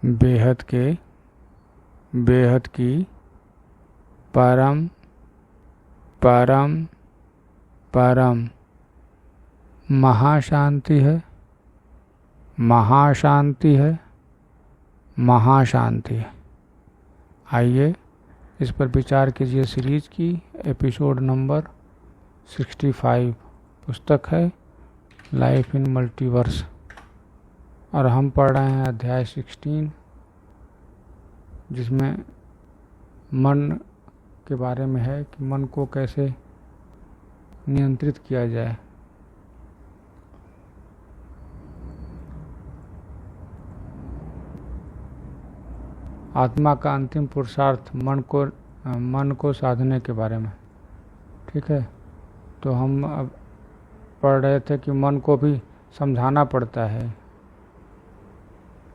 बेहद की परम परम परम महाशांति है, महाशांति है, महाशांति है। आइए इस पर विचार कीजिए। सीरीज की एपिसोड नंबर 65 पुस्तक है लाइफ इन मल्टीवर्स और हम पढ़ रहे हैं अध्याय 16 जिसमें मन के बारे में है कि मन को कैसे नियंत्रित किया जाए। आत्मा का अंतिम पुरुषार्थ मन को साधने के बारे में। ठीक है, तो हम अब पढ़ रहे थे कि मन को भी समझाना पड़ता है।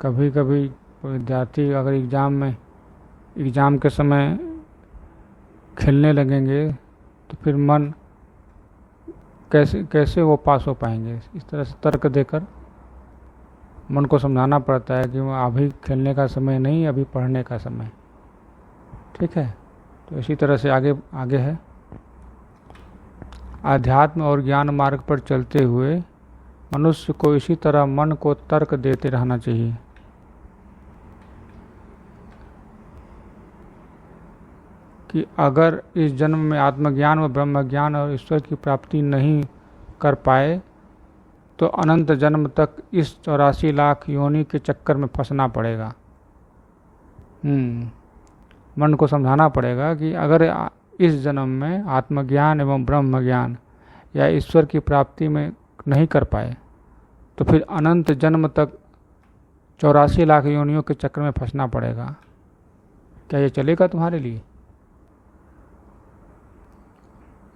कभी कभी विद्यार्थी अगर एग्ज़ाम के समय खेलने लगेंगे तो फिर मन कैसे वो पास हो पाएंगे। इस तरह से तर्क देकर मन को समझाना पड़ता है कि अभी खेलने का समय नहीं, अभी पढ़ने का समय। ठीक है, तो इसी तरह से आगे है। आध्यात्म और ज्ञान मार्ग पर चलते हुए मनुष्य को इसी तरह मन को तर्क देते रहना चाहिए। कि अगर इस जन्म में आत्मज्ञान व ब्रह्मज्ञान और ईश्वर की प्राप्ति नहीं कर पाए तो अनंत जन्म तक इस 84 लाख योनि के चक्कर में फंसना पड़ेगा। मन को समझाना पड़ेगा कि अगर इस जन्म में आत्मज्ञान एवं ब्रह्मज्ञान या ईश्वर की प्राप्ति में नहीं कर पाए तो फिर अनंत जन्म तक 84 लाख योनियों के चक्कर में फंसना पड़ेगा। क्या ये चलेगा तुम्हारे लिए?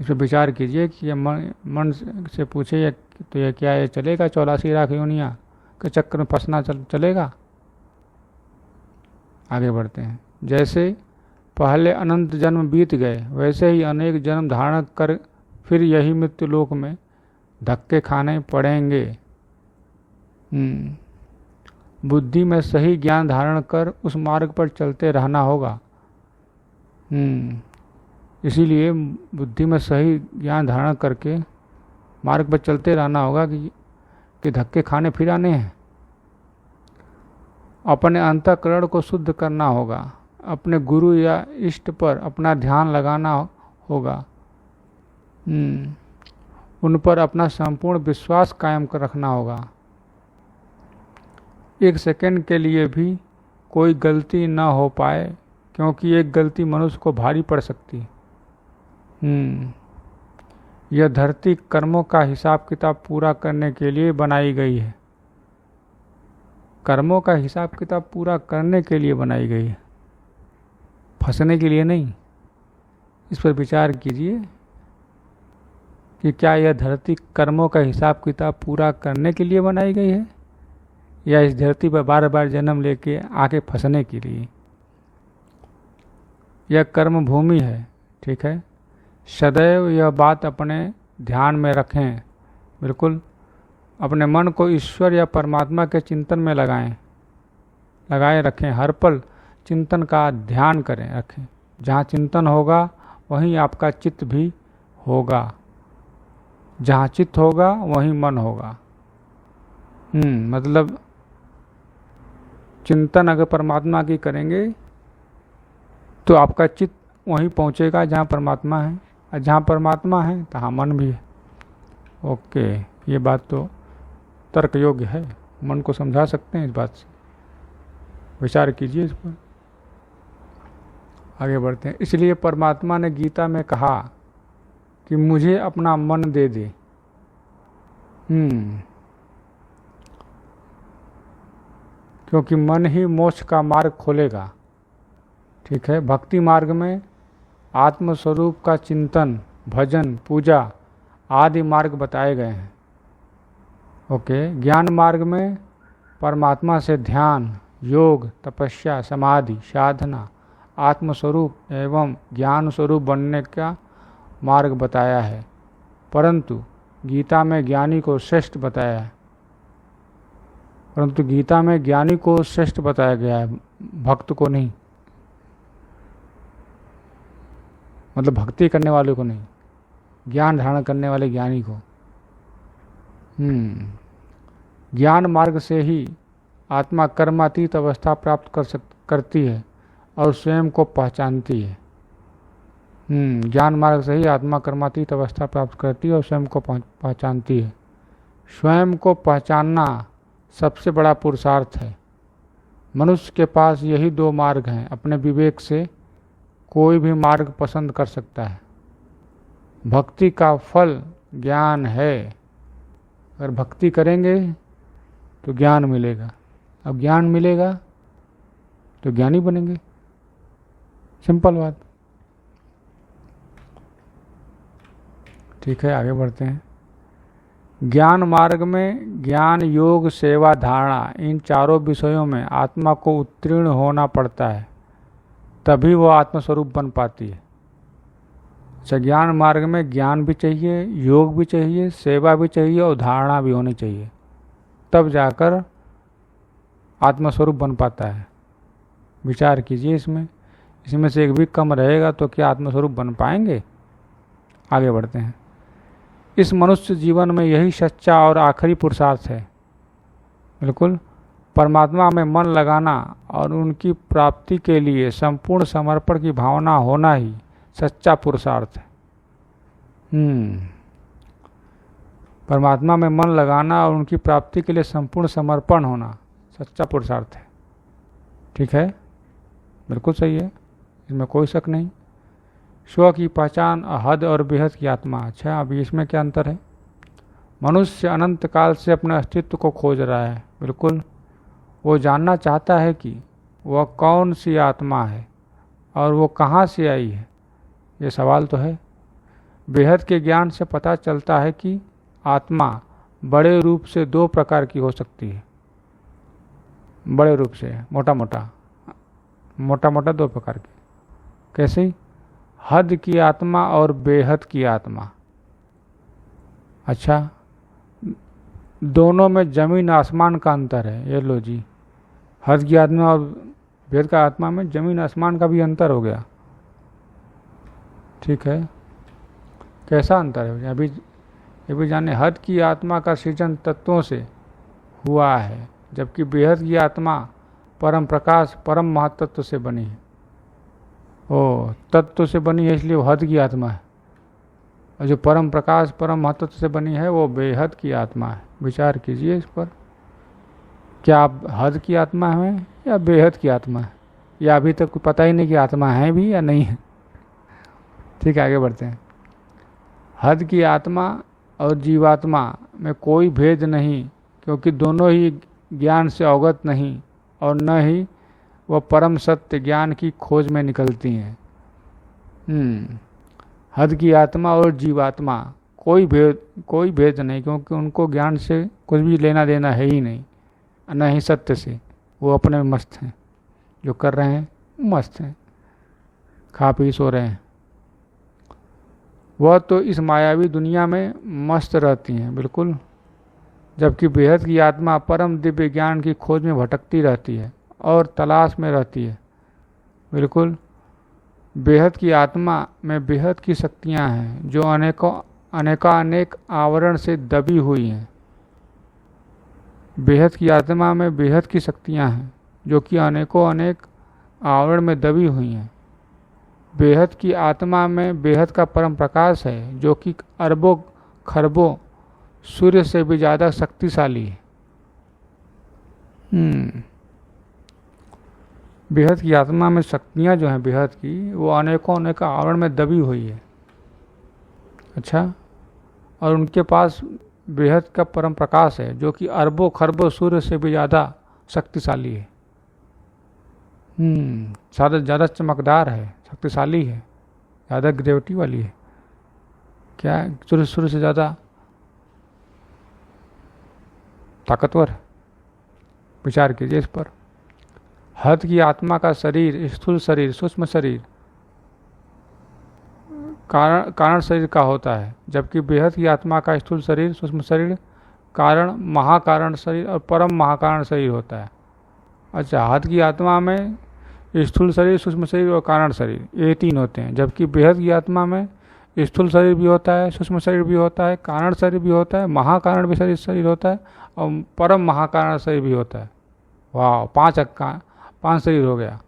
इस पर विचार कीजिए कि मन से पूछे तो ये क्या ये चलेगा? 84 लाख योनियाँ के चक्कर में फंसना चलेगा? आगे बढ़ते हैं। जैसे पहले अनंत जन्म बीत गए वैसे ही अनेक जन्म धारण कर फिर यही मृत्यु लोक में धक्के खाने पड़ेंगे। बुद्धि में सही ज्ञान धारण कर उस मार्ग पर चलते रहना होगा। इसीलिए बुद्धि में सही ज्ञान धारण करके मार्ग पर चलते रहना होगा कि धक्के खाने फिर आने हैं। अपने अंतःकरण को शुद्ध करना होगा। अपने गुरु या इष्ट पर अपना ध्यान लगाना होगा। उन पर अपना संपूर्ण विश्वास कायम कर रखना होगा। एक सेकंड के लिए भी कोई गलती न हो पाए, क्योंकि एक गलती मनुष्य को भारी पड़ सकती है। यह धरती कर्मों का हिसाब किताब पूरा करने के लिए बनाई गई है। कर्मों का हिसाब किताब पूरा करने के लिए बनाई गई है, फंसने के लिए नहीं। इस पर विचार कीजिए कि क्या यह धरती कर्मों का हिसाब किताब पूरा करने के लिए बनाई गई है या इस धरती पर बार बार जन्म लेके आके फंसने के लिए। यह कर्म भूमि है। ठीक है, सदैव यह बात अपने ध्यान में रखें। बिल्कुल अपने मन को ईश्वर या परमात्मा के चिंतन में लगाए रखें। हर पल चिंतन का ध्यान रखें। जहाँ चिंतन होगा वहीं आपका चित्त भी होगा। जहाँ चित्त होगा वहीं मन होगा। मतलब चिंतन अगर परमात्मा की करेंगे तो आपका चित्त वहीं पहुँचेगा जहाँ परमात्मा है, और जहाँ परमात्मा है तहाँ मन भी है। ओके, ये बात तो तर्क योग्य है। मन को समझा सकते हैं इस बात से। विचार कीजिए इस पर। आगे बढ़ते हैं। इसलिए परमात्मा ने गीता में कहा कि मुझे अपना मन दे दे। क्योंकि मन ही मोक्ष का मार्ग खोलेगा। ठीक है, भक्ति मार्ग में आत्मस्वरूप का चिंतन, भजन, पूजा आदि मार्ग बताए गए हैं। ओके, ज्ञान मार्ग में परमात्मा से ध्यान, योग, तपस्या, समाधि, साधना, आत्मस्वरूप एवं ज्ञान स्वरूप बनने का मार्ग बताया है। परंतु गीता में ज्ञानी को श्रेष्ठ बताया है। परंतु गीता में ज्ञानी को श्रेष्ठ बताया गया है, भक्त को नहीं, मतलब भक्ति करने वाले को नहीं, ज्ञान धारण करने वाले ज्ञानी को। ज्ञान मार्ग से ही आत्मा कर्मातीत अवस्था प्राप्त करती है और स्वयं को पहचानती है। ज्ञान मार्ग से ही आत्मा कर्मातीत अवस्था प्राप्त करती है और स्वयं को पहचानती है। स्वयं को पहचानना सबसे बड़ा पुरुषार्थ है। मनुष्य के पास यही दो मार्ग हैं। अपने विवेक से कोई भी मार्ग पसंद कर सकता है। भक्ति का फल ज्ञान है। अगर भक्ति करेंगे तो ज्ञान मिलेगा, अब ज्ञान मिलेगा तो ज्ञानी बनेंगे। सिंपल बात। ठीक है, आगे बढ़ते हैं। ज्ञान मार्ग में ज्ञान, योग, सेवा, धारणा, इन चारों विषयों में आत्मा को उत्तीर्ण होना पड़ता है, तभी वो आत्मस्वरूप बन पाती है। अच्छा, ज्ञान मार्ग में ज्ञान भी चाहिए, योग भी चाहिए, सेवा भी चाहिए और धारणा भी होनी चाहिए, तब जाकर आत्मस्वरूप बन पाता है। विचार कीजिए इसमें से एक भी कम रहेगा तो क्या आत्मस्वरूप बन पाएंगे? आगे बढ़ते हैं। इस मनुष्य जीवन में यही सच्चा और आखिरी पुरुषार्थ है। बिल्कुल, परमात्मा में मन लगाना और उनकी प्राप्ति के लिए संपूर्ण समर्पण की भावना होना ही सच्चा पुरुषार्थ है। परमात्मा में मन लगाना और उनकी प्राप्ति के लिए संपूर्ण समर्पण होना सच्चा पुरुषार्थ है। ठीक है, बिल्कुल सही है, इसमें कोई शक नहीं। स्व की पहचान, हद और बेहद की आत्मा। अच्छा, अभी इसमें क्या अंतर है? मनुष्य अनंत काल से अपने अस्तित्व को खोज रहा है। बिल्कुल, वो जानना चाहता है कि वह कौन सी आत्मा है और वो कहाँ से आई है। ये सवाल तो है। बेहद के ज्ञान से पता चलता है कि आत्मा बड़े रूप से दो प्रकार की हो सकती है। बड़े रूप से, मोटा मोटा दो प्रकार की। कैसे? हद की आत्मा और बेहद की आत्मा। अच्छा, दोनों में जमीन आसमान का अंतर है। ये लो जी, हद की आत्मा और बेहद का आत्मा में जमीन आसमान का भी अंतर हो गया। ठीक है, कैसा अंतर है? अभी ये भी जाने, हद की आत्मा का सृजन तत्वों से हुआ है, जबकि बेहद की आत्मा परम प्रकाश, परम महत्त्व से बनी है। ओ, तत्व से बनी है इसलिए वो हद की आत्मा है, और जो परम प्रकाश, परम महत्त्व से बनी है वो बेहद की आत्मा है। विचार कीजिए इस पर। क्या आप हद की आत्मा हैं या बेहद की आत्मा है, या अभी तक पता ही नहीं कि आत्मा है भी या नहीं है? ठीक है, आगे बढ़ते हैं। हद की आत्मा और जीवात्मा में कोई भेद नहीं, क्योंकि दोनों ही ज्ञान से अवगत नहीं और न ही वह परम सत्य ज्ञान की खोज में निकलती हैं। हद की आत्मा और जीवात्मा कोई भेद नहीं, क्योंकि उनको ज्ञान से कुछ भी लेना देना है ही नहीं, न ही सत्य से। वो अपने में मस्त हैं, जो कर रहे हैं मस्त हैं, खा पी सो रहे हैं। वह तो इस मायावी दुनिया में मस्त रहती हैं। बिल्कुल, जबकि बेहद की आत्मा परम दिव्य ज्ञान की खोज में भटकती रहती है और तलाश में रहती है। बिल्कुल, बेहद की आत्मा में बेहद की शक्तियां हैं जो अनेक आवरण से दबी हुई हैं। बेहद की आत्मा में बेहद की शक्तियां हैं जो कि अनेक आवरण में दबी हुई हैं। बेहद की आत्मा में बेहद का परम प्रकाश है जो कि अरबों खरबों सूर्य से भी ज़्यादा शक्तिशाली है। बेहद की आत्मा में शक्तियाँ जो हैं बेहद की, वो अनेक आवरण में दबी हुई है। अच्छा, और उनके पास बेहद का परम प्रकाश है जो कि अरबों खरबों सूर्य से भी ज़्यादा शक्तिशाली है। ज़्यादा चमकदार है, शक्तिशाली है, ज़्यादा ग्रेविटी वाली है। क्या सूर्य से ज़्यादा ताकतवर है? विचार कीजिए इस पर। हद की आत्मा का शरीर स्थूल शरीर, सूक्ष्म शरीर, कारण शरीर का होता है, जबकि बेहद की आत्मा का स्थूल शरीर, सूक्ष्म शरीर कारण महाकारण शरीर और परम महाकारण शरीर होता है। अच्छा, हद की आत्मा में स्थूल शरीर, सूक्ष्म शरीर और कारण शरीर, ये 3 होते हैं। जबकि बेहद की आत्मा में स्थूल शरीर भी होता है, सूक्ष्म शरीर भी होता है, कारण शरीर भी होता है, महाकारण भी शरीर होता है और परम महाकारण शरीर भी होता है। वाह, 5 शरीर हो गया।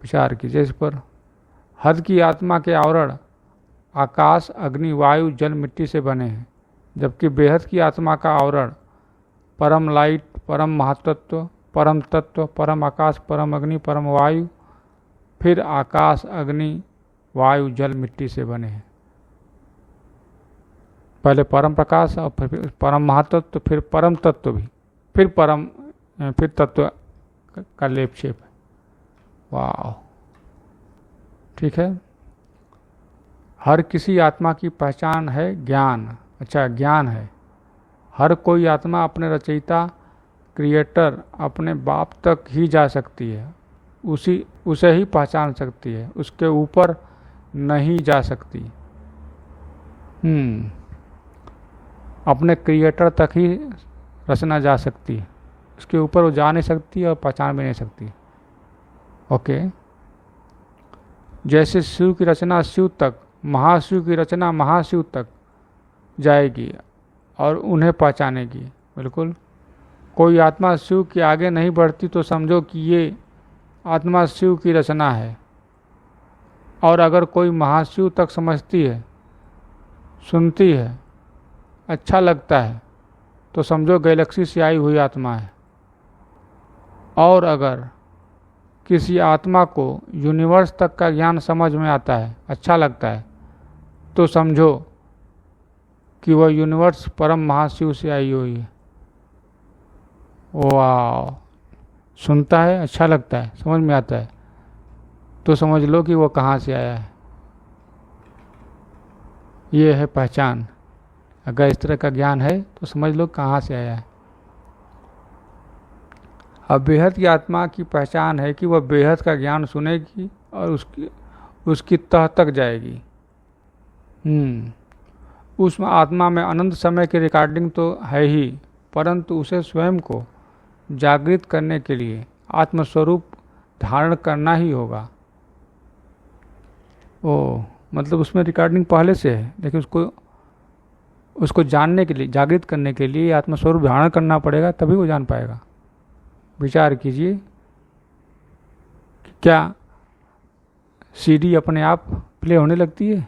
विचार कीजिए इस पर। हद की आत्मा के आवरण आकाश, अग्नि, वायु, जल, मिट्टी से बने हैं, जबकि बेहद की आत्मा का आवरण परम लाइट, परम महातत्व, परम तत्व, परम आकाश, परम अग्नि, परम वायु, फिर आकाश, अग्नि, वायु, जल, मिट्टी से बने हैं। पहले परम प्रकाश और फिर परम महातत्व, फिर परम तत्व भी, फिर तत्व का लेप शेप है। वाह, ठीक है। हर किसी आत्मा की पहचान है ज्ञान। अच्छा, ज्ञान है। हर कोई आत्मा अपने रचयिता, क्रिएटर, अपने बाप तक ही जा सकती है, उसे ही पहचान सकती है, उसके ऊपर नहीं जा सकती। अपने क्रिएटर तक ही रचना जा सकती है, उसके ऊपर वो जा नहीं सकती और पहचान भी नहीं सकती। ओके, जैसे शिव की रचना शिव तक, महाशिव की रचना महाशिव तक जाएगी और उन्हें पहचानेगी। बिल्कुल, कोई आत्मा शिव के आगे नहीं बढ़ती तो समझो कि ये आत्मा शिव की रचना है। और अगर कोई महाशिव तक समझती है, सुनती है, अच्छा लगता है, तो समझो गैलेक्सी से आई हुई आत्मा है। और अगर किसी आत्मा को यूनिवर्स तक का ज्ञान समझ में आता है, अच्छा लगता है, तो समझो कि वह यूनिवर्स परम महाशिव से आई हुई है। वाह, सुनता है, अच्छा लगता है, समझ में आता है, तो समझ लो कि वो कहाँ से आया है। ये है पहचान। अगर इस तरह का ज्ञान है तो समझ लो कहाँ से आया है। अब बेहद की आत्मा की पहचान है कि वह बेहद का ज्ञान सुनेगी और उसकी तह तक जाएगी। उस आत्मा में अनंत समय की रिकॉर्डिंग तो है ही, परंतु उसे स्वयं को जागृत करने के लिए आत्मस्वरूप धारण करना ही होगा। मतलब उसमें रिकॉर्डिंग पहले से है, लेकिन उसको जानने के लिए, जागृत करने के लिए आत्मस्वरूप धारण करना पड़ेगा, तभी वो जान पाएगा। विचार कीजिए, क्या सीडी अपने आप प्ले होने लगती है,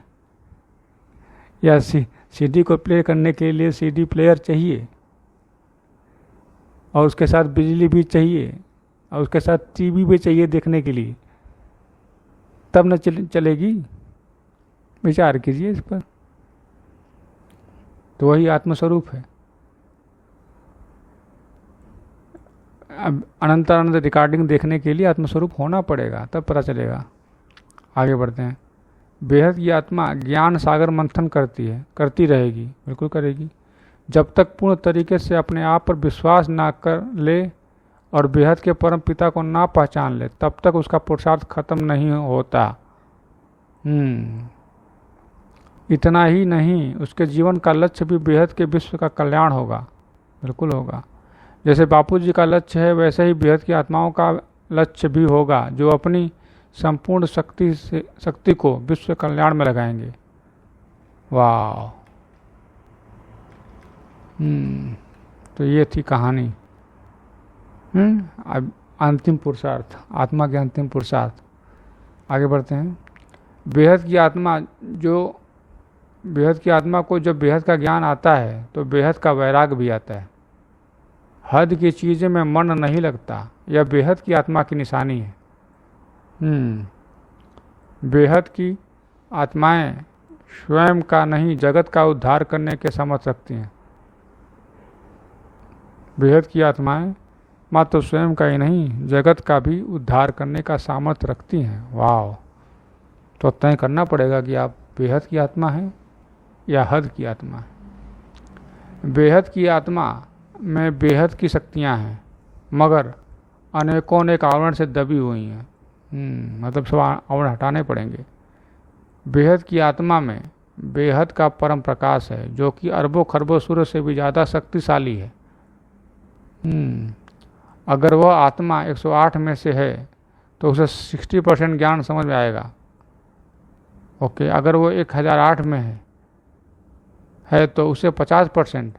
या सीडी को प्ले करने के लिए सीडी प्लेयर चाहिए और उसके साथ बिजली भी चाहिए और उसके साथ टीवी भी चाहिए देखने के लिए, तब न चलेगी। विचार कीजिए इस पर। तो वही आत्मस्वरूप है। अब अनंत रिकॉर्डिंग देखने के लिए आत्मस्वरूप होना पड़ेगा, तब पता चलेगा। आगे बढ़ते हैं। बेहद की आत्मा ज्ञान सागर मंथन करती रहेगी, बिल्कुल करेगी, जब तक पूर्ण तरीके से अपने आप पर विश्वास ना कर ले और बेहद के परम पिता को ना पहचान ले, तब तक उसका पुरुषार्थ खत्म नहीं होता। इतना ही नहीं, उसके जीवन का लक्ष्य भी बेहद के विश्व का कल्याण होगा। बिल्कुल होगा। जैसे बापूजी का लक्ष्य है, वैसे ही बेहद की आत्माओं का लक्ष्य भी होगा, जो अपनी संपूर्ण शक्ति को विश्व कल्याण में लगाएंगे। वाह। तो ये थी कहानी। अब अंतिम पुरुषार्थ, आत्मा के अंतिम पुरुषार्थ। आगे बढ़ते हैं। बेहद की आत्मा को जब बेहद का ज्ञान आता है तो बेहद का वैराग भी आता है। हद की चीज़ें में मन नहीं लगता, यह बेहद की आत्मा की निशानी है। बेहद की आत्माएं स्वयं का नहीं, जगत का उद्धार करने के समर्थ रखती हैं। बेहद की आत्माएं मात्र स्वयं का ही नहीं, जगत का भी उद्धार करने का सामर्थ्य रखती हैं। वाह। तो तय करना पड़ेगा कि आप बेहद की आत्मा हैं या हद की आत्मा है। बेहद की आत्मा में बेहद की शक्तियां हैं, मगर अनेकों अनेक आवरण से दबी हुई हैं। मतलब सब आवरण हटाने पड़ेंगे। बेहद की आत्मा में बेहद का परम प्रकाश है, जो कि अरबों खरबों सूर्य से भी ज़्यादा शक्तिशाली है। अगर वह आत्मा 108 में से है तो उसे 60% ज्ञान समझ में आएगा। ओके, अगर वो 1008 में है तो उसे 50%,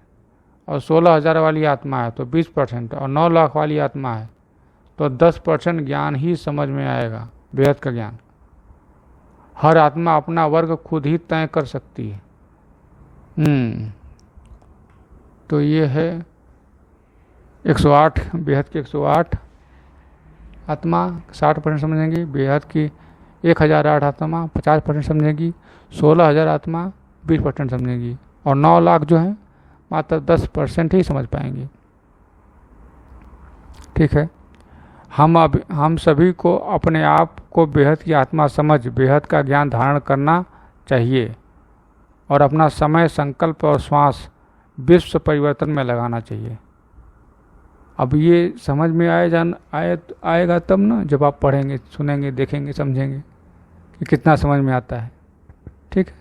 और 16,000 वाली आत्मा है तो 20%, और 9 लाख वाली आत्मा है तो 10% ज्ञान ही समझ में आएगा, बेहद का ज्ञान। हर आत्मा अपना वर्ग खुद ही तय कर सकती है। तो ये है 108, बेहद की 108 आत्मा 60% समझेंगी, बेहद की 1008 आत्मा 50% समझेगी, 16,000 आत्मा 20% समझेगी, और 9 लाख जो है मात्र 10% ही समझ पाएंगे। ठीक है, हम सभी को अपने आप को बेहद की आत्मा समझ बेहद का ज्ञान धारण करना चाहिए, और अपना समय, संकल्प और श्वास विश्व परिवर्तन में लगाना चाहिए। अब ये समझ में आएगा तब ना, जब आप पढ़ेंगे, सुनेंगे, देखेंगे, समझेंगे कि कितना समझ में आता है। ठीक है,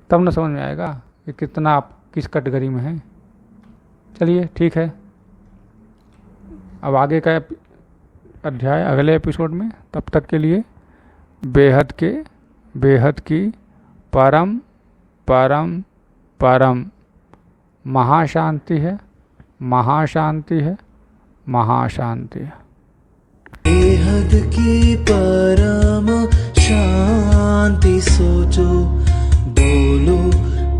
तब ना समझ में आएगा कि कितना आप किस कैटेगरी में हैं। चलिए ठीक है, अब आगे का अध्याय अगले एपिसोड में। तब तक के लिए बेहद की परम परम परम महाशांति है, महाशांति है, महाशांति है। बेहद की परम शांति सोचो, बोलो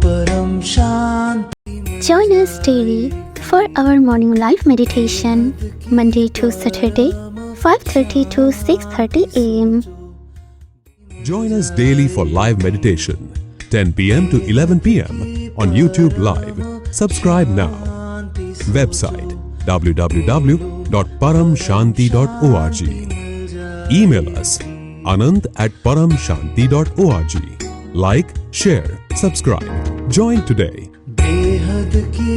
परम शांति। Join us daily for our morning live meditation, Monday to Saturday, 5:30 to 6:30 a.m. Join us daily for live meditation, 10 p.m. to 11 p.m. on YouTube Live. Subscribe now. Website www.paramshanti.org. Email us anant@paramshanti.org. Like, share, subscribe. Join today. बेहद की